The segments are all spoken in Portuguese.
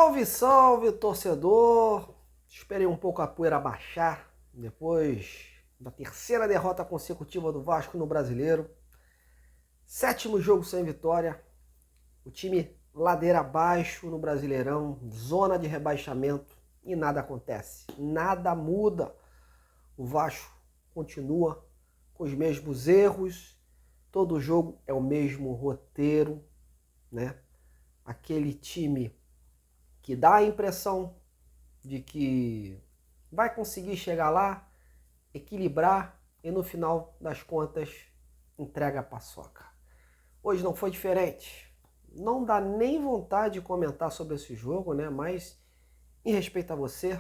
Salve, salve, torcedor! Esperei um pouco a poeira baixar depois da terceira derrota consecutiva do Vasco no Brasileiro. 7º jogo sem vitória. O time ladeira abaixo no Brasileirão, zona de rebaixamento e nada acontece. Nada muda. O Vasco continua com os mesmos erros. Todo jogo é o mesmo roteiro, né? Aquele time que dá a impressão de que vai conseguir chegar lá, equilibrar e no final das contas entrega a paçoca. Hoje não foi diferente. Não dá nem vontade de comentar sobre esse jogo, né? Mas em respeito a você,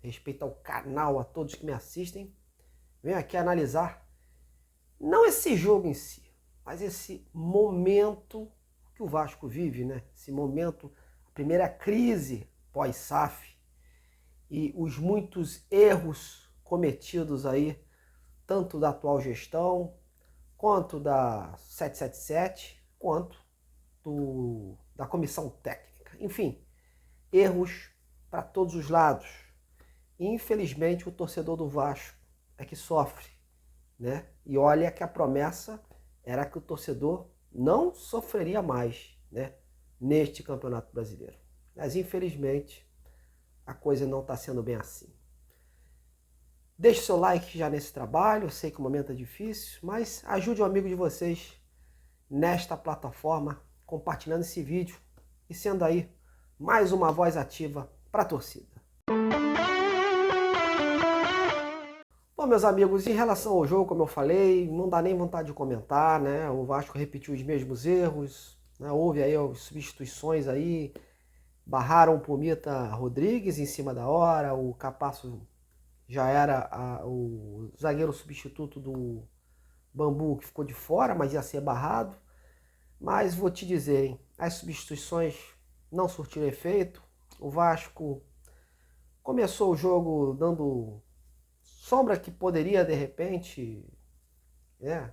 respeito ao canal, a todos que me assistem, venho aqui analisar não esse jogo em si, mas esse momento que o Vasco vive, né? Esse momento, a primeira crise pós-SAF e os muitos erros cometidos aí, tanto da atual gestão, quanto da 777, quanto da comissão técnica. Enfim, erros para todos os lados. E, infelizmente, o torcedor do Vasco é que sofre, né? E olha que a promessa era que o torcedor não sofreria mais, né, neste Campeonato Brasileiro. Mas, infelizmente, a coisa não está sendo bem assim. Deixe seu like já nesse trabalho, eu sei que o momento é difícil, mas ajude um amigo de vocês nesta plataforma, compartilhando esse vídeo e sendo aí mais uma voz ativa para a torcida. Bom, meus amigos, em relação ao jogo, como eu falei, não dá nem vontade de comentar, né? O Vasco repetiu os mesmos erros, né? Houve aí as substituições aí, barraram o Pumita Rodrigues em cima da hora, o Capasso já era o zagueiro substituto do Bambu, que ficou de fora, mas ia ser barrado. Mas vou te dizer, hein, as substituições não surtiram efeito. O Vasco começou o jogo dando sombra que poderia, de repente, né,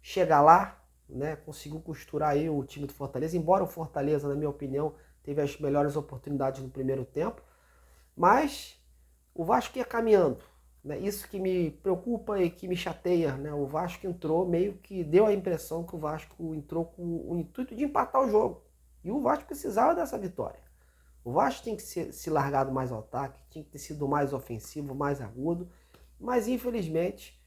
chegar lá, né, conseguiu costurar aí o time do Fortaleza, embora o Fortaleza, na minha opinião, teve as melhores oportunidades no primeiro tempo, mas o Vasco ia caminhando, né? Isso que me preocupa e que me chateia, né? O Vasco entrou, meio que deu a impressão que o Vasco entrou com o intuito de empatar o jogo. E o Vasco precisava dessa vitória. O Vasco tinha que se largado mais ao ataque, tinha que ter sido mais ofensivo, mais agudo. Mas infelizmente,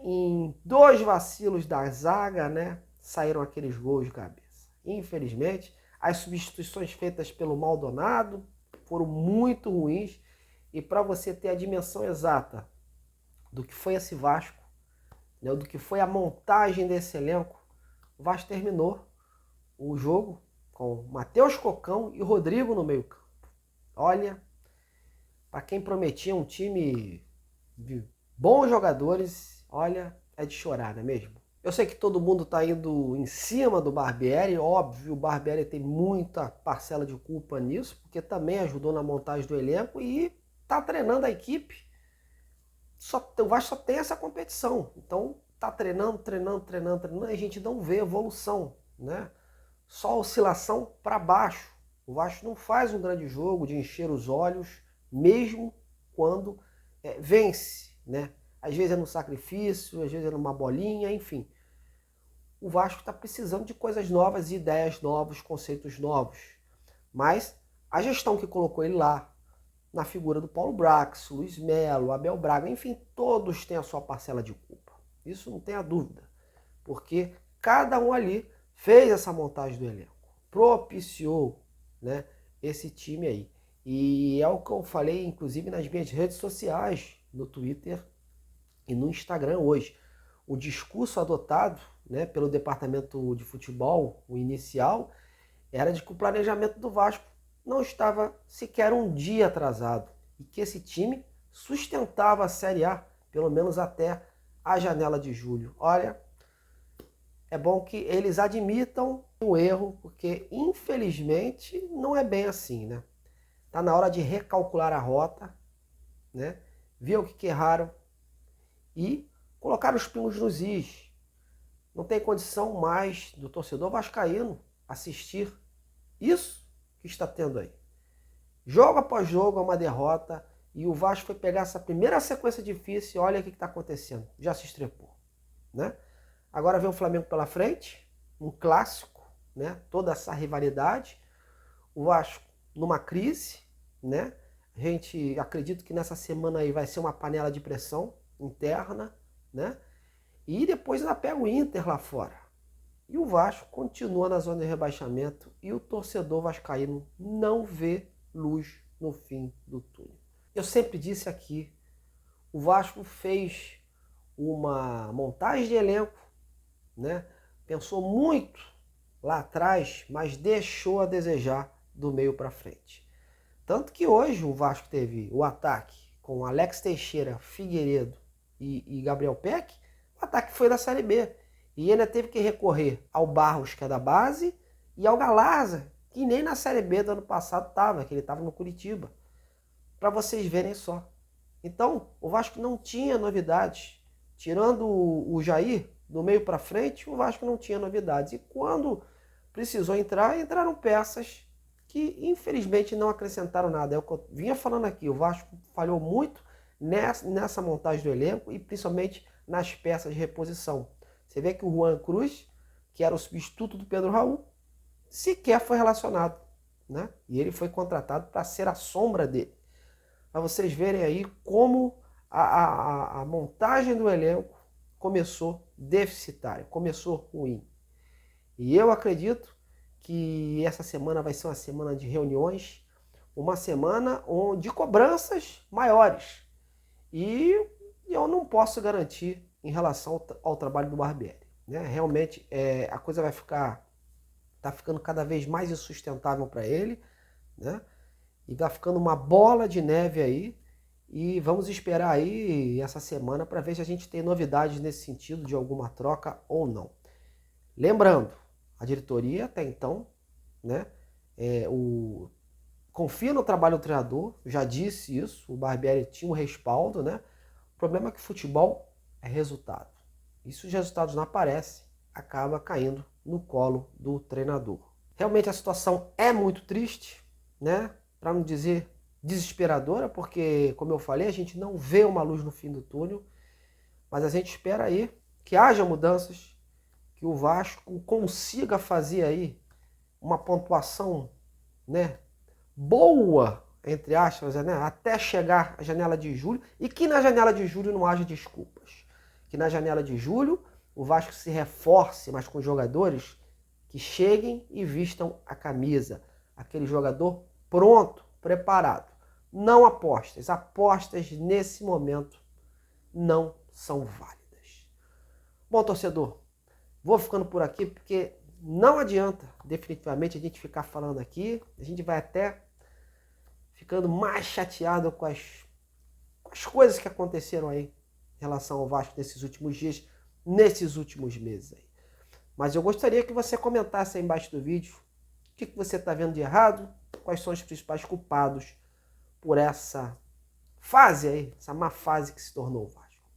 em 2 vacilos da zaga, né, saíram aqueles gols de cabeça. Infelizmente, as substituições feitas pelo Maldonado foram muito ruins. E para você ter a dimensão exata do que foi esse Vasco, né, do que foi a montagem desse elenco, o Vasco terminou o jogo com Matheus Cocão e Rodrigo no meio campo. Olha, para quem prometia um time de bons jogadores, olha, é de chorar, não é mesmo? Eu sei que todo mundo está indo em cima do Barbieri, óbvio, o Barbieri tem muita parcela de culpa nisso, porque também ajudou na montagem do elenco e está treinando a equipe. O Vasco só tem essa competição, então está treinando, e a gente não vê evolução, né? Só oscilação para baixo. O Vasco não faz um grande jogo de encher os olhos, mesmo quando vence, né? Às vezes é no sacrifício, às vezes é numa bolinha, enfim. O Vasco está precisando de coisas novas, ideias novas, conceitos novos. Mas a gestão que colocou ele lá, na figura do Paulo Brax, Luiz Melo, Abel Braga, enfim, todos têm a sua parcela de culpa. Isso não tem a dúvida. Porque cada um ali fez essa montagem do elenco, propiciou, né, esse time aí. E é o que eu falei, inclusive, nas minhas redes sociais, no Twitter e no Instagram hoje. O discurso adotado, né, pelo departamento de futebol, o inicial, era de que o planejamento do Vasco não estava sequer um dia atrasado e que esse time sustentava a Série A, pelo menos até a janela de julho. Olha, é bom que eles admitam o erro, porque infelizmente não é bem assim, né? Tá na hora de recalcular a rota, né? Ver o que erraram e colocar os pingos nos is. Não tem condição mais do torcedor vascaíno assistir isso que está tendo aí. Jogo após jogo é uma derrota e o Vasco foi pegar essa primeira sequência difícil e olha o que está acontecendo. Já se estrepou, né? Agora vem o Flamengo pela frente, um clássico, né? Toda essa rivalidade. O Vasco numa crise, né? A gente acredita que nessa semana aí vai ser uma panela de pressão interna, né? E depois ainda pega o Inter lá fora. E o Vasco continua na zona de rebaixamento e o torcedor vascaíno não vê luz no fim do túnel. Eu sempre disse aqui, o Vasco fez uma montagem de elenco, né? Pensou muito lá atrás, mas deixou a desejar do meio para frente. Tanto que hoje o Vasco teve o ataque com Alex Teixeira, Figueiredo e Gabriel Peck, o ataque foi da Série B. E ainda teve que recorrer ao Barros, que é da base, e ao Galarza, que nem na Série B do ano passado estava, que ele estava no Curitiba. Para vocês verem só. Então, o Vasco não tinha novidades. Tirando o Jair, do meio para frente, o Vasco não tinha novidades. E quando precisou entrar, entraram peças que infelizmente não acrescentaram nada. É o que eu vinha falando aqui, o Vasco falhou muito nessa montagem do elenco e principalmente nas peças de reposição. Você vê que o Juan Cruz, que era o substituto do Pedro Raul, sequer foi relacionado, né? E ele foi contratado para ser a sombra dele. Para vocês verem aí como a montagem do elenco começou deficitária, começou ruim. E eu acredito que essa semana vai ser uma semana de reuniões, uma semana de cobranças maiores. E eu não posso garantir em relação ao trabalho do Barbieri, né? Realmente a coisa tá ficando cada vez mais insustentável para ele, né? E tá ficando uma bola de neve aí. E vamos esperar aí essa semana para ver se a gente tem novidades nesse sentido de alguma troca ou não. Lembrando, a diretoria até então, né, confia no trabalho do treinador, já disse isso, o Barbieri tinha um respaldo, né? O problema é que futebol é resultado. E se os resultados não aparecem, acaba caindo no colo do treinador. Realmente a situação é muito triste, né? Para não dizer desesperadora, porque, como eu falei, a gente não vê uma luz no fim do túnel, mas a gente espera aí que haja mudanças, que o Vasco consiga fazer aí uma pontuação, né, boa, entre aspas, né, até chegar a janela de julho, e que na janela de julho não haja desculpas. Que na janela de julho o Vasco se reforce, mas com jogadores que cheguem e vistam a camisa. Aquele jogador pronto, preparado. Não apostas. Apostas nesse momento não são válidas. Bom, torcedor, vou ficando por aqui porque não adianta definitivamente a gente ficar falando aqui. A gente vai até ficando mais chateado com as coisas que aconteceram aí em relação ao Vasco nesses últimos dias, nesses últimos meses aí. Mas eu gostaria que você comentasse aí embaixo do vídeo o que você está vendo de errado, quais são os principais culpados por essa fase aí, essa má fase que se tornou o Vasco.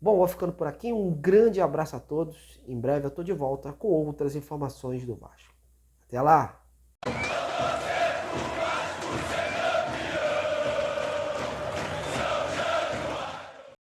Bom, vou ficando por aqui. Um grande abraço a todos. Em breve eu estou de volta com outras informações do Vasco. Até lá!